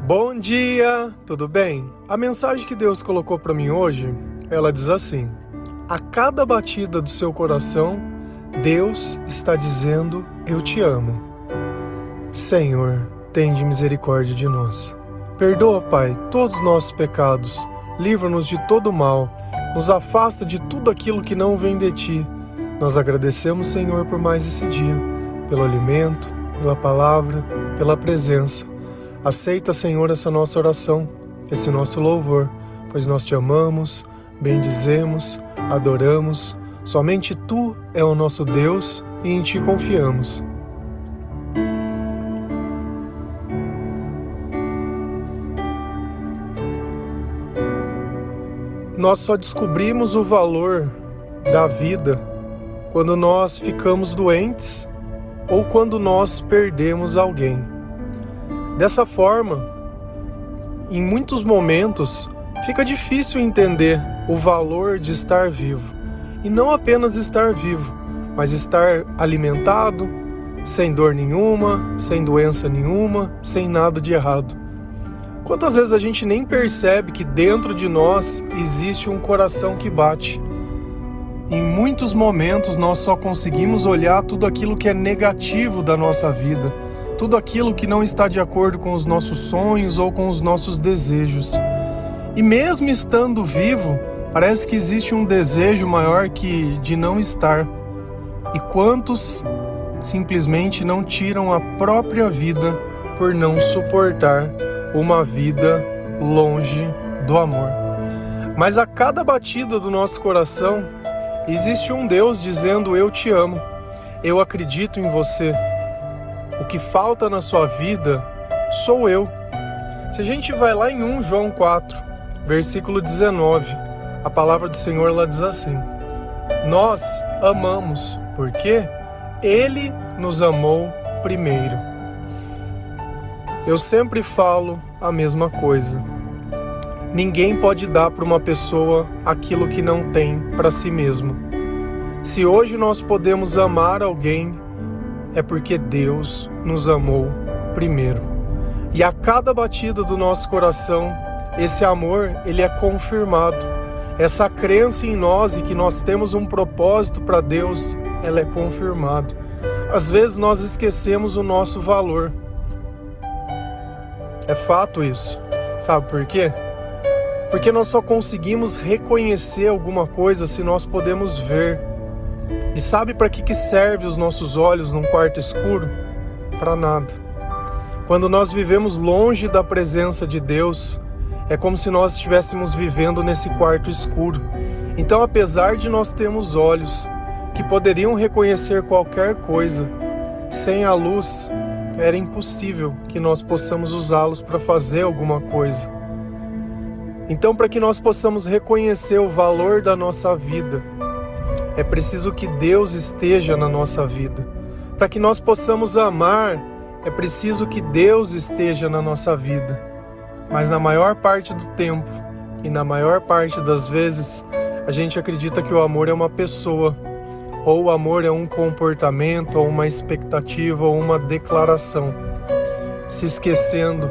Bom dia, tudo bem? A mensagem que Deus colocou para mim hoje, ela diz assim: a cada batida do seu coração, Deus está dizendo, eu te amo. Senhor, tende misericórdia de nós. Perdoa, Pai, todos os nossos pecados, livra-nos de todo mal, nos afasta de tudo aquilo que não vem de Ti. Nós agradecemos, Senhor, por mais esse dia, pelo alimento, pela palavra, pela presença. Aceita, Senhor, essa nossa oração, esse nosso louvor, pois nós Te amamos, bendizemos, adoramos. Somente Tu é o nosso Deus e em Ti confiamos. Nós só descobrimos o valor da vida quando nós ficamos doentes ou quando nós perdemos alguém. Dessa forma, em muitos momentos, fica difícil entender o valor de estar vivo. E não apenas estar vivo, mas estar alimentado, sem dor nenhuma, sem doença nenhuma, sem nada de errado. Quantas vezes a gente nem percebe que dentro de nós existe um coração que bate? Em muitos momentos nós só conseguimos olhar tudo aquilo que é negativo da nossa vida, tudo aquilo que não está de acordo com os nossos sonhos ou com os nossos desejos. E mesmo estando vivo, parece que existe um desejo maior que de não estar. E quantos simplesmente não tiram a própria vida por não suportar uma vida longe do amor? Mas a cada batida do nosso coração, existe um Deus dizendo, eu te amo, eu acredito em você. O que falta na sua vida sou eu. Se a gente vai lá em 1 João 4, versículo 19, a palavra do Senhor lá diz assim: nós amamos porque Ele nos amou primeiro. Eu sempre falo a mesma coisa. Ninguém pode dar para uma pessoa aquilo que não tem para si mesmo. Se hoje nós podemos amar alguém, é porque Deus nos amou primeiro. E a cada batida do nosso coração, esse amor, ele é confirmado. Essa crença em nós e que nós temos um propósito para Deus, ela é confirmada. Às vezes nós esquecemos o nosso valor. É fato isso. Sabe por quê? Porque nós só conseguimos reconhecer alguma coisa se nós podemos ver. E sabe para que serve os nossos olhos num quarto escuro? Para nada. Quando nós vivemos longe da presença de Deus, é como se nós estivéssemos vivendo nesse quarto escuro. Então, apesar de nós termos olhos que poderiam reconhecer qualquer coisa, sem a luz, era impossível que nós possamos usá-los para fazer alguma coisa. Então, para que nós possamos reconhecer o valor da nossa vida, é preciso que Deus esteja na nossa vida. Para que nós possamos amar, é preciso que Deus esteja na nossa vida. Mas na maior parte do tempo e na maior parte das vezes, a gente acredita que o amor é uma pessoa, ou o amor é um comportamento, ou uma expectativa, ou uma declaração, se esquecendo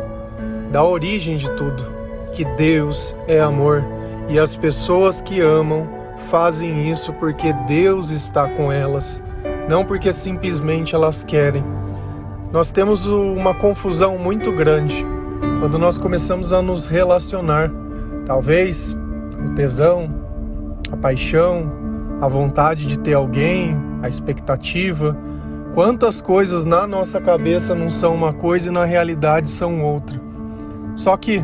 da origem de tudo, que Deus é amor, e as pessoas que amam fazem isso porque Deus está com elas, não porque simplesmente elas querem. Nós temos uma confusão muito grande quando nós começamos a nos relacionar. Talvez o tesão, a paixão, a vontade de ter alguém, a expectativa. Quantas coisas na nossa cabeça não são uma coisa e na realidade são outra. Só que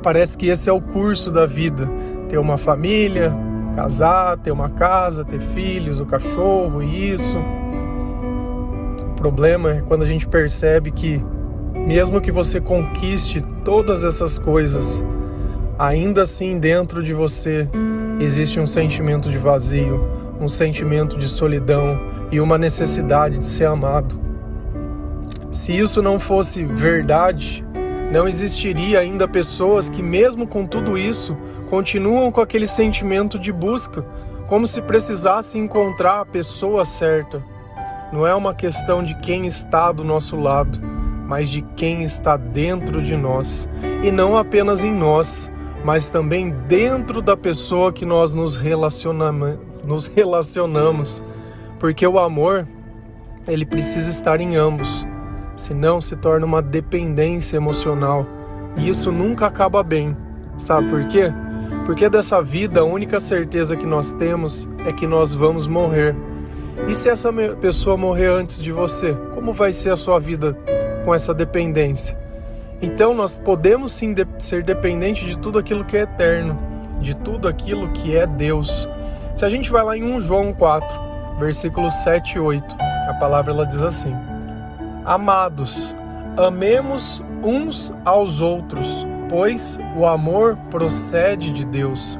parece que esse é o curso da vida. Ter uma família, casar, ter uma casa, ter filhos, o cachorro e isso. O problema é quando a gente percebe que mesmo que você conquiste todas essas coisas, ainda assim dentro de você existe um sentimento de vazio, um sentimento de solidão e uma necessidade de ser amado. Se isso não fosse verdade, não existiria ainda pessoas que mesmo com tudo isso continuam com aquele sentimento de busca, como se precisasse encontrar a pessoa certa. Não é uma questão de quem está do nosso lado, mas de quem está dentro de nós. E não apenas em nós, mas também dentro da pessoa que nós nos relacionamos. Porque o amor, ele precisa estar em ambos. Senão se torna uma dependência emocional. E isso nunca acaba bem. Sabe por quê? Porque dessa vida a única certeza que nós temos é que nós vamos morrer. E se essa pessoa morrer antes de você, como vai ser a sua vida com essa dependência? Então nós podemos sim ser dependentes de tudo aquilo que é eterno, de tudo aquilo que é Deus. Se a gente vai lá em 1 João 4, versículos 7 e 8, a palavra ela diz assim: Amados, amemos uns aos outros, pois o amor procede de Deus.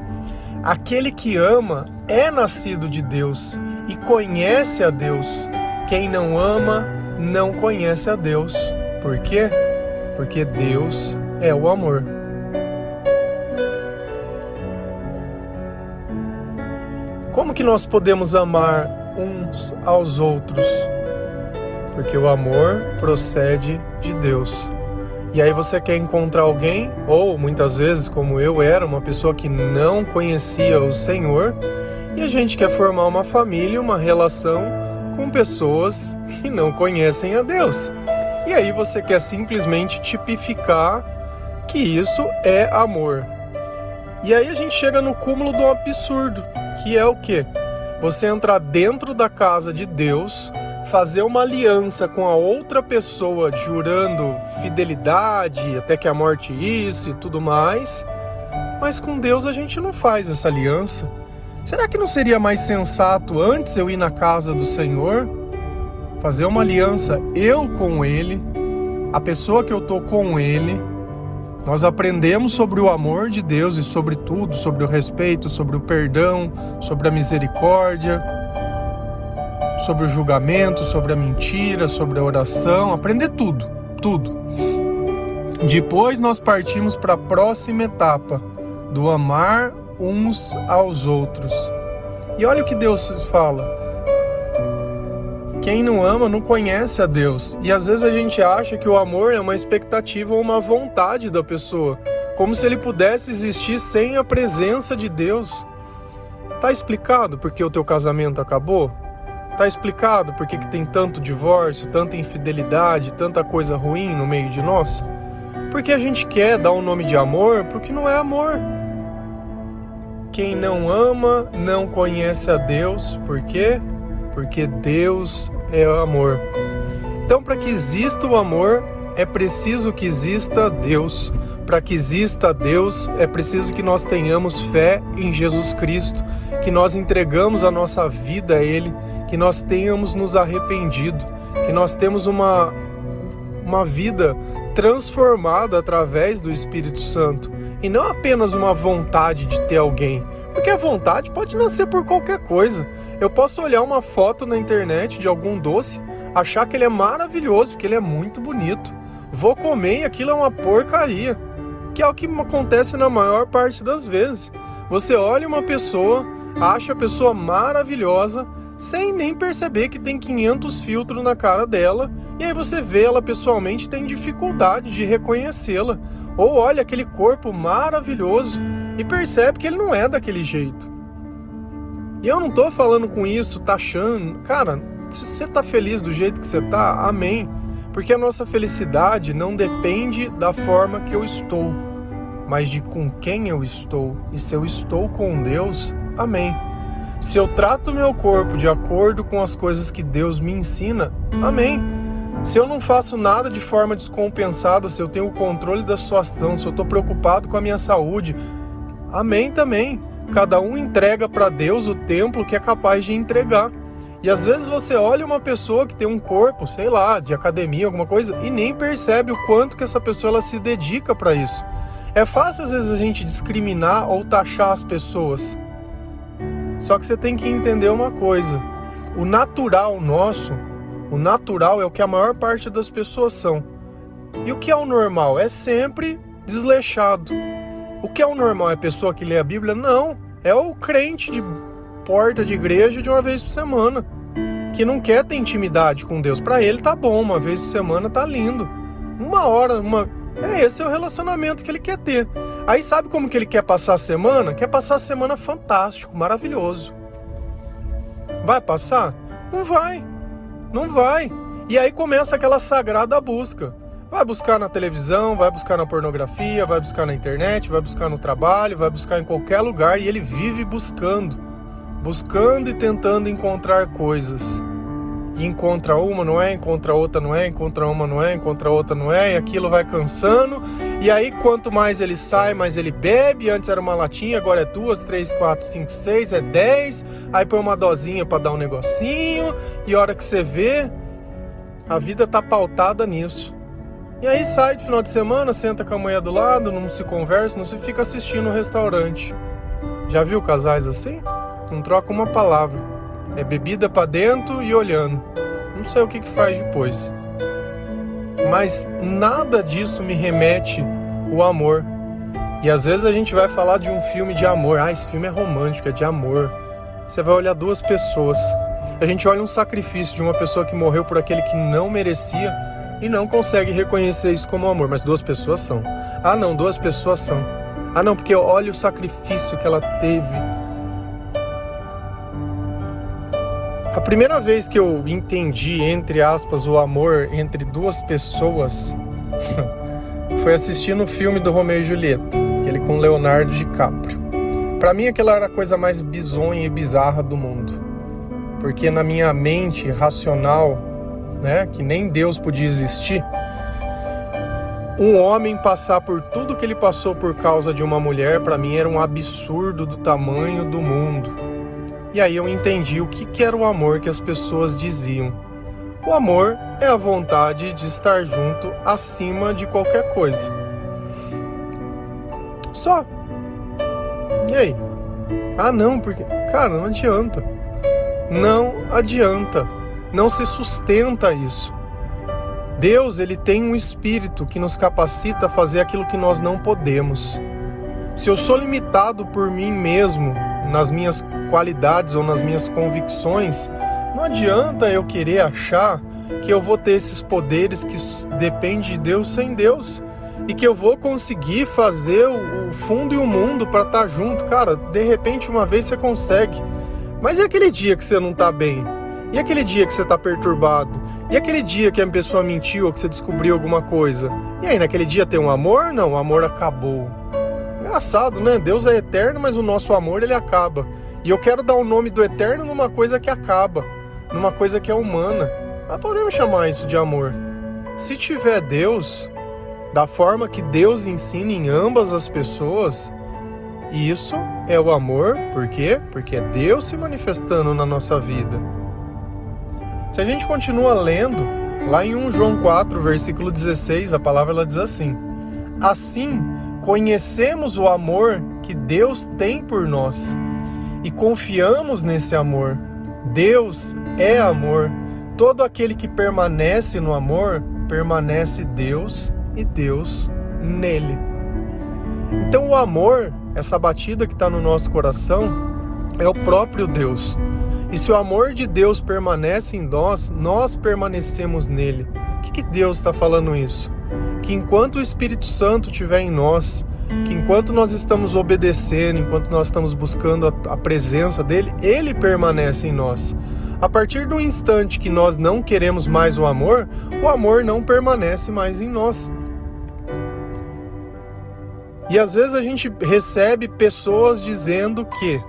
Aquele que ama é nascido de Deus e conhece a Deus. Quem não ama não conhece a Deus. Por quê? Porque Deus é o amor. Como que nós podemos amar uns aos outros? Porque o amor procede de Deus. E aí você quer encontrar alguém, ou muitas vezes, como eu era, uma pessoa que não conhecia o Senhor, e a gente quer formar uma família, uma relação com pessoas que não conhecem a Deus. E aí você quer simplesmente tipificar que isso é amor. E aí a gente chega no cúmulo de um absurdo, que é o quê? Você entrar dentro da casa de Deus, fazer uma aliança com a outra pessoa, jurando fidelidade, até que a morte isso e tudo mais, mas com Deus a gente não faz essa aliança. Será que não seria mais sensato antes eu ir na casa do Senhor, fazer uma aliança eu com Ele, a pessoa que eu tô com Ele, nós aprendemos sobre o amor de Deus e sobre tudo, sobre o respeito, sobre o perdão, sobre a misericórdia, sobre o julgamento, sobre a mentira, sobre a oração, aprender tudo. Depois nós partimos para a próxima etapa, do amar uns aos outros. E olha o que Deus fala: quem não ama não conhece a Deus. E às vezes a gente acha que o amor é uma expectativa ou uma vontade da pessoa, como se ele pudesse existir sem a presença de Deus. Tá explicado por que o teu casamento acabou? Tá explicado por que tem tanto divórcio, tanta infidelidade, tanta coisa ruim no meio de nós? Porque a gente quer dar um nome de amor porque não é amor. Quem não ama não conhece a Deus. Por quê? Porque Deus é amor. Então, para que exista o amor, é preciso que exista Deus. Para que exista Deus, é preciso que nós tenhamos fé em Jesus Cristo, que nós entregamos a nossa vida a Ele, que nós tenhamos nos arrependido, que nós temos uma vida transformada através do Espírito Santo, e não apenas uma vontade de ter alguém, porque a vontade pode nascer por qualquer coisa. Eu posso olhar uma foto na internet de algum doce, achar que ele é maravilhoso, porque ele é muito bonito, vou comer e aquilo é uma porcaria, que é o que acontece na maior parte das vezes. Você olha uma pessoa, acha a pessoa maravilhosa, sem nem perceber que tem 500 filtros na cara dela, e aí você vê ela pessoalmente e tem dificuldade de reconhecê-la. Ou olha aquele corpo maravilhoso e percebe que ele não é daquele jeito. E eu não tô falando com isso, taxando. Cara, se você tá feliz do jeito que você tá, amém. Porque a nossa felicidade não depende da forma que eu estou, mas de com quem eu estou. E se eu estou com Deus, amém. Se eu trato meu corpo de acordo com as coisas que Deus me ensina, amém. Se eu não faço nada de forma descompensada, se eu tenho o controle da situação, se eu estou preocupado com a minha saúde, amém também. Cada um entrega para Deus o templo que é capaz de entregar. E às vezes você olha uma pessoa que tem um corpo, sei lá, de academia, alguma coisa, e nem percebe o quanto que essa pessoa ela se dedica para isso. É fácil às vezes a gente discriminar ou taxar as pessoas. Só que você tem que entender uma coisa: o natural nosso, o natural é o que a maior parte das pessoas são. E o que é o normal? É sempre desleixado. O que é o normal? É a pessoa que lê a Bíblia? Não, é o crente de porta de igreja de uma vez por semana, que não quer ter intimidade com Deus. Para ele tá bom, uma vez por semana tá lindo. Uma hora, esse é o relacionamento que ele quer ter. Aí sabe como que ele quer passar a semana? Quer passar a semana fantástico, maravilhoso. Vai passar? Não vai. Não vai. E aí começa aquela sagrada busca. Vai buscar na televisão, vai buscar na pornografia, vai buscar na internet, vai buscar no trabalho, vai buscar em qualquer lugar, e ele vive buscando e tentando encontrar coisas. E encontra uma, não é, encontra outra, não é, encontra uma, não é, encontra outra, não é, e aquilo vai cansando. E aí quanto mais ele sai, mais ele bebe. Antes era uma latinha, agora é 2, 3, 4, 5, 6, é 10. Aí põe uma dosinha pra dar um negocinho, e a hora que você vê, a vida tá pautada nisso. E aí sai de final de semana, senta com a mulher do lado, não se conversa, não se fica assistindo no restaurante. Já viu casais assim? Não troca uma palavra. É bebida pra dentro e olhando. Não sei o que faz depois. Mas nada disso me remete o amor. E às vezes a gente vai falar de um filme de amor. Ah, esse filme é romântico, é de amor. Você vai olhar duas pessoas. A gente olha um sacrifício de uma pessoa que morreu por aquele que não merecia e não consegue reconhecer isso como amor. Mas duas pessoas são. Ah não, duas pessoas são. Ah não, porque olha o sacrifício que ela teve. A primeira vez que eu entendi, entre aspas, o amor entre duas pessoas foi assistindo o filme do Romeu e Julieta, aquele com Leonardo DiCaprio. Pra mim aquela era a coisa mais bizonha e bizarra do mundo, porque na minha mente racional, né, que nem Deus podia existir, um homem passar por tudo que ele passou por causa de uma mulher, pra mim era um absurdo do tamanho do mundo. E aí eu entendi o que era o amor que as pessoas diziam. O amor é a vontade de estar junto acima de qualquer coisa. Só. E aí? Ah não, porque... Cara, não adianta. Não adianta. Não se sustenta isso. Deus, ele tem um espírito que nos capacita a fazer aquilo que nós não podemos. Se eu sou limitado por mim mesmo, nas minhas qualidades ou nas minhas convicções, não adianta eu querer achar que eu vou ter esses poderes que dependem de Deus sem Deus e que eu vou conseguir fazer o fundo e o mundo para estar junto. Cara, de repente uma vez você consegue, mas e aquele dia que você não tá bem? E aquele dia que você tá perturbado? E aquele dia que a pessoa mentiu ou que você descobriu alguma coisa? E aí, naquele dia tem um amor? Não, o amor acabou. Engraçado, né? Deus é eterno, mas o nosso amor, ele acaba. E eu quero dar o nome do eterno numa coisa que acaba, numa coisa que é humana. Mas podemos chamar isso de amor. Se tiver Deus, da forma que Deus ensina em ambas as pessoas, isso é o amor. Por quê? Porque é Deus se manifestando na nossa vida. Se a gente continua lendo, lá em 1 João 4, versículo 16, a palavra ela diz assim: assim, conhecemos o amor que Deus tem por nós e confiamos nesse amor. Deus é amor. Todo aquele que permanece no amor, permanece Deus e Deus nele. Então o amor, essa batida que está no nosso coração, é o próprio Deus. E se o amor de Deus permanece em nós, nós permanecemos nele. O que Deus está falando isso? Que enquanto o Espírito Santo estiver em nós, que enquanto nós estamos obedecendo, enquanto nós estamos buscando a presença dele, ele permanece em nós. A partir do instante que nós não queremos mais o amor não permanece mais em nós. E às vezes a gente recebe pessoas dizendo que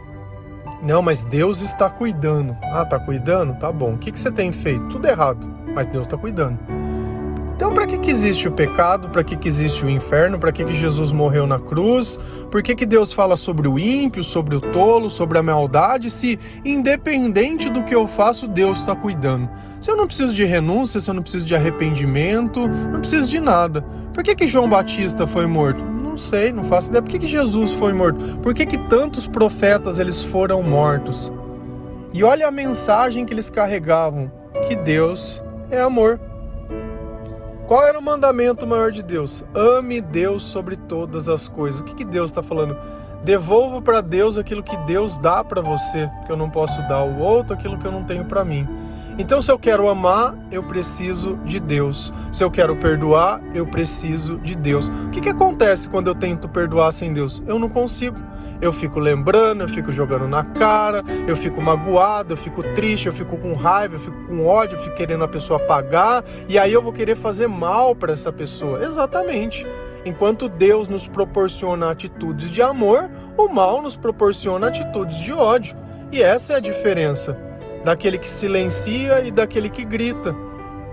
não, mas Deus está cuidando. Ah, tá cuidando? Tá bom. O que você tem feito? Tudo errado, mas Deus está cuidando. Então, para que existe o pecado? Para que existe o inferno? Para que Jesus morreu na cruz? Por que Deus fala sobre o ímpio, sobre o tolo, sobre a maldade, se independente do que eu faço, Deus está cuidando? Se eu não preciso de renúncia, se eu não preciso de arrependimento, não preciso de nada. Por que João Batista foi morto? Não sei, não faço ideia. Por que Jesus foi morto? Por que tantos profetas eles foram mortos? E olha a mensagem que eles carregavam, que Deus é amor. Qual era o mandamento maior de Deus? Ame Deus sobre todas as coisas. O que Deus está falando? Devolva para Deus aquilo que Deus dá para você, que eu não posso dar ao outro, aquilo que eu não tenho para mim. Então, se eu quero amar, eu preciso de Deus. Se eu quero perdoar, eu preciso de Deus. O que acontece quando eu tento perdoar sem Deus? Eu não consigo. Eu fico lembrando, eu fico jogando na cara, eu fico magoado, eu fico triste, eu fico com raiva, eu fico com ódio, eu fico querendo a pessoa pagar, e aí eu vou querer fazer mal para essa pessoa. Exatamente. Enquanto Deus nos proporciona atitudes de amor, o mal nos proporciona atitudes de ódio. E essa é a diferença daquele que silencia e daquele que grita,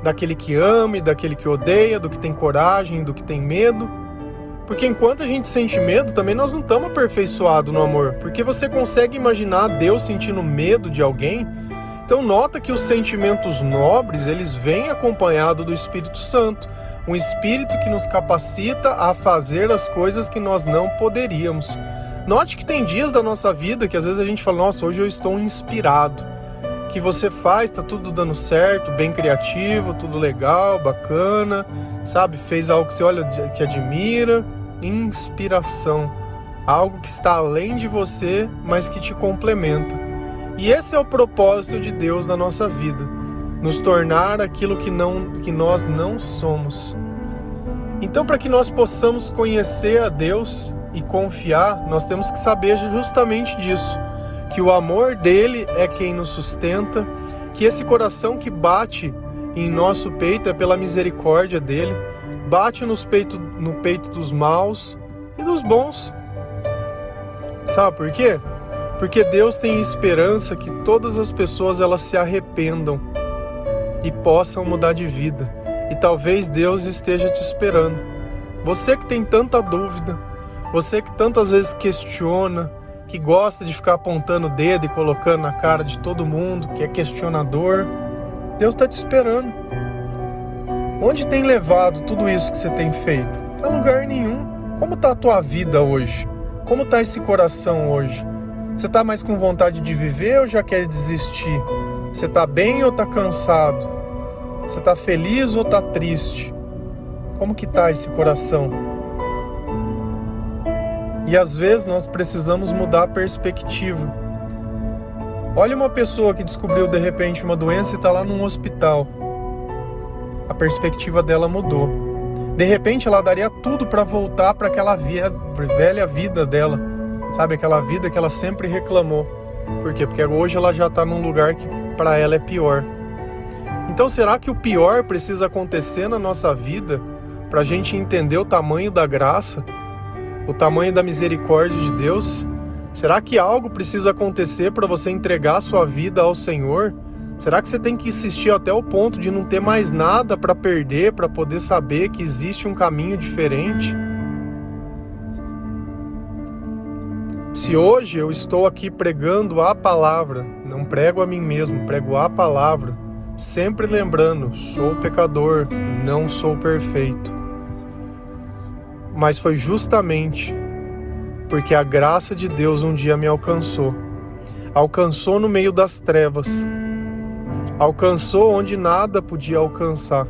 daquele que ama e daquele que odeia, do que tem coragem, do que tem medo. Porque enquanto a gente sente medo, também nós não estamos aperfeiçoados no amor. Porque você consegue imaginar Deus sentindo medo de alguém? Então nota que os sentimentos nobres, eles vêm acompanhados do Espírito Santo. Um Espírito que nos capacita a fazer as coisas que nós não poderíamos. Note que tem dias da nossa vida que às vezes a gente fala, nossa, hoje eu estou inspirado. Que você faz, tá tudo dando certo, bem criativo, tudo legal, bacana, sabe? Fez algo que você olha, que admira. Inspiração. Algo que está além de você, mas que te complementa. E esse é o propósito de Deus na nossa vida. Nos tornar aquilo que nós não somos. Então, para que nós possamos conhecer a Deus e confiar, nós temos que saber justamente disso. Que o amor dele é quem nos sustenta, que esse coração que bate em nosso peito é pela misericórdia dele, bate no peito dos maus e dos bons. Sabe por quê? Porque Deus tem esperança que todas as pessoas elas se arrependam e possam mudar de vida. E talvez Deus esteja te esperando. Você que tem tanta dúvida, você que tantas vezes questiona, que gosta de ficar apontando o dedo e colocando na cara de todo mundo, que é questionador, Deus está te esperando. Onde tem levado tudo isso que você tem feito? A lugar nenhum. Como está a tua vida hoje? Como está esse coração hoje? Você está mais com vontade de viver ou já quer desistir? Você está bem ou está cansado? Você está feliz ou está triste? Como que está esse coração? E às vezes nós precisamos mudar a perspectiva. Olha uma pessoa que descobriu de repente uma doença e está lá num hospital. A perspectiva dela mudou. De repente ela daria tudo para voltar para aquela velha vida dela. Sabe, aquela vida que ela sempre reclamou. Por quê? Porque hoje ela já está num lugar que para ela é pior. Então será que o pior precisa acontecer na nossa vida para a gente entender o tamanho da graça? O tamanho da misericórdia de Deus? Será que algo precisa acontecer para você entregar a sua vida ao Senhor? Será que você tem que insistir até o ponto de não ter mais nada para perder, para poder saber que existe um caminho diferente? Se hoje eu estou aqui pregando a palavra, não prego a mim mesmo, prego a palavra, sempre lembrando, sou pecador, não sou perfeito. Mas foi justamente porque a graça de Deus um dia me alcançou. Alcançou no meio das trevas. Alcançou onde nada podia alcançar.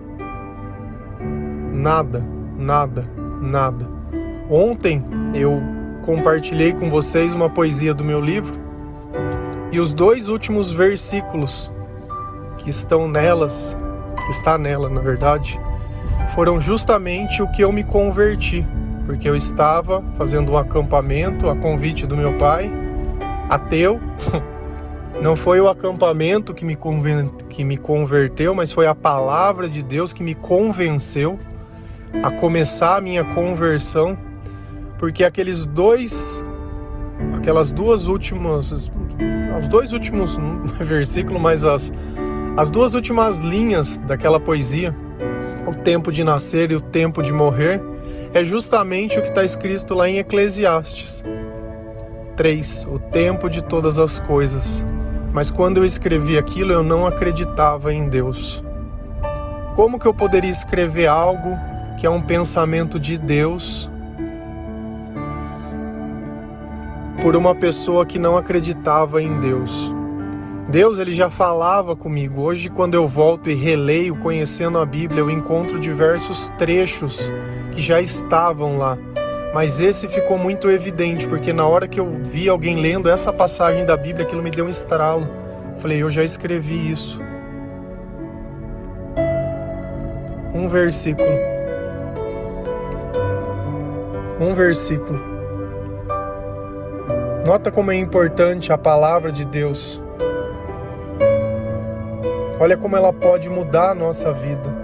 Nada, nada, nada. Ontem eu compartilhei com vocês uma poesia do meu livro. E os 2 últimos versículos que está nela, na verdade, foram justamente o que eu me converti, porque eu estava fazendo um acampamento a convite do meu pai, ateu. Não foi o acampamento que me converteu, mas foi a palavra de Deus que me convenceu a começar a minha conversão, porque os 2 últimos versículos, mas as 2 últimas linhas daquela poesia, o tempo de nascer e o tempo de morrer, é justamente o que está escrito lá em Eclesiastes 3, o tempo de todas as coisas. Mas quando eu escrevi aquilo, eu não acreditava em Deus. Como que eu poderia escrever algo que é um pensamento de Deus por uma pessoa que não acreditava em Deus? Deus, ele já falava comigo. Hoje, quando eu volto e releio, conhecendo a Bíblia, eu encontro diversos trechos que já estavam lá. Mas esse ficou muito evidente, porque na hora que eu vi alguém lendo essa passagem da Bíblia, aquilo me deu um estralo. Falei, eu já escrevi isso. um versículo. Um versículo. Nota como é importante a palavra de Deus. Olha como ela pode mudar a nossa vida.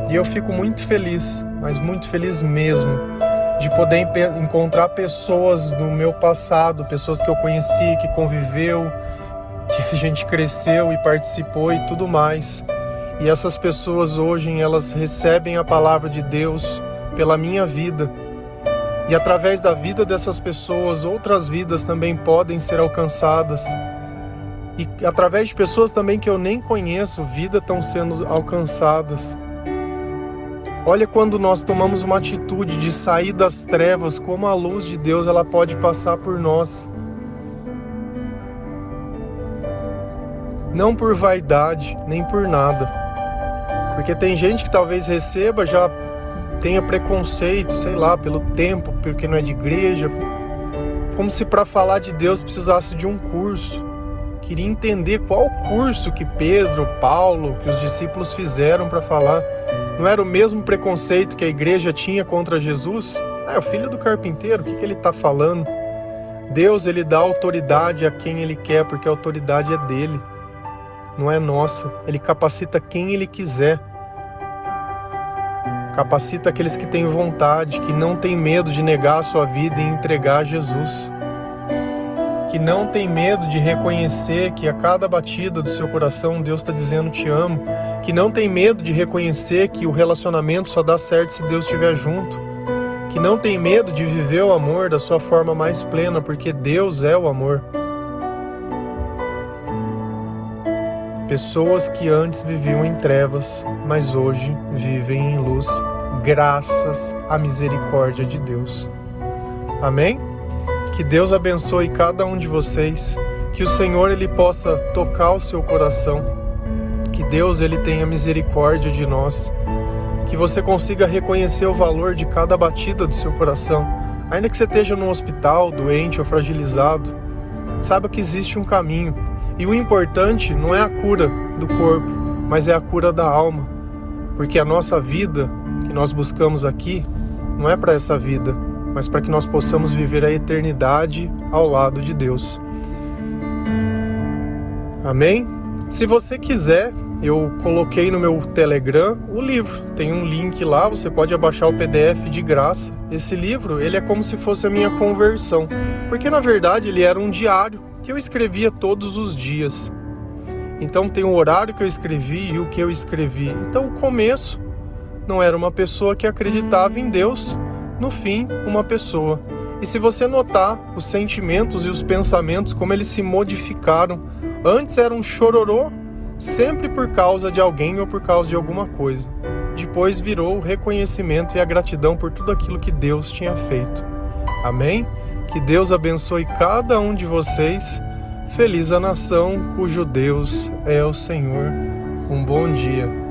E eu fico muito feliz, mas muito feliz mesmo, de poder encontrar pessoas do meu passado, pessoas que eu conheci, que conviveu, que a gente cresceu e participou e tudo mais. E essas pessoas hoje, elas recebem a palavra de Deus pela minha vida. E através da vida dessas pessoas, outras vidas também podem ser alcançadas. E através de pessoas também que eu nem conheço, vidas estão sendo alcançadas. Olha quando nós tomamos uma atitude de sair das trevas, como a luz de Deus ela pode passar por nós. Não por vaidade, nem por nada. Porque tem gente que talvez receba, já tenha preconceito, sei lá, pelo tempo, porque não é de igreja. Como se para falar de Deus precisasse de um curso. Queria entender qual curso que Pedro, Paulo, que os discípulos fizeram para falar. Não era o mesmo preconceito que a igreja tinha contra Jesus? É o filho do carpinteiro, o que ele está falando? Deus, ele dá autoridade a quem ele quer, porque a autoridade é dele, não é nossa. Ele capacita quem ele quiser. Capacita aqueles que têm vontade, que não têm medo de negar a sua vida e entregar a Jesus. Que não tem medo de reconhecer que a cada batida do seu coração Deus está dizendo te amo. Que não tem medo de reconhecer que o relacionamento só dá certo se Deus estiver junto. Que não tem medo de viver o amor da sua forma mais plena, porque Deus é o amor. Pessoas que antes viviam em trevas, mas hoje vivem em luz, graças à misericórdia de Deus. Amém? Que Deus abençoe cada um de vocês, que o Senhor ele possa tocar o seu coração, que Deus ele tenha misericórdia de nós, que você consiga reconhecer o valor de cada batida do seu coração, ainda que você esteja num hospital, doente ou fragilizado. Saiba que existe um caminho. E o importante não é a cura do corpo, mas é a cura da alma. Porque a nossa vida que nós buscamos aqui não é para essa vida, mas para que nós possamos viver a eternidade ao lado de Deus. Amém? Se você quiser, eu coloquei no meu Telegram o livro. Tem um link lá, você pode abaixar o PDF de graça. Esse livro, ele é como se fosse a minha conversão. Porque na verdade ele era um diário que eu escrevia todos os dias. Então tem o horário que eu escrevi e o que eu escrevi. Então o começo não era uma pessoa que acreditava em Deus, no fim uma pessoa. E se você notar os sentimentos e os pensamentos, como eles se modificaram, antes era um chororô, sempre por causa de alguém ou por causa de alguma coisa. Depois virou o reconhecimento e a gratidão por tudo aquilo que Deus tinha feito. Amém? Que Deus abençoe cada um de vocês. Feliz a nação cujo Deus é o Senhor. Um bom dia.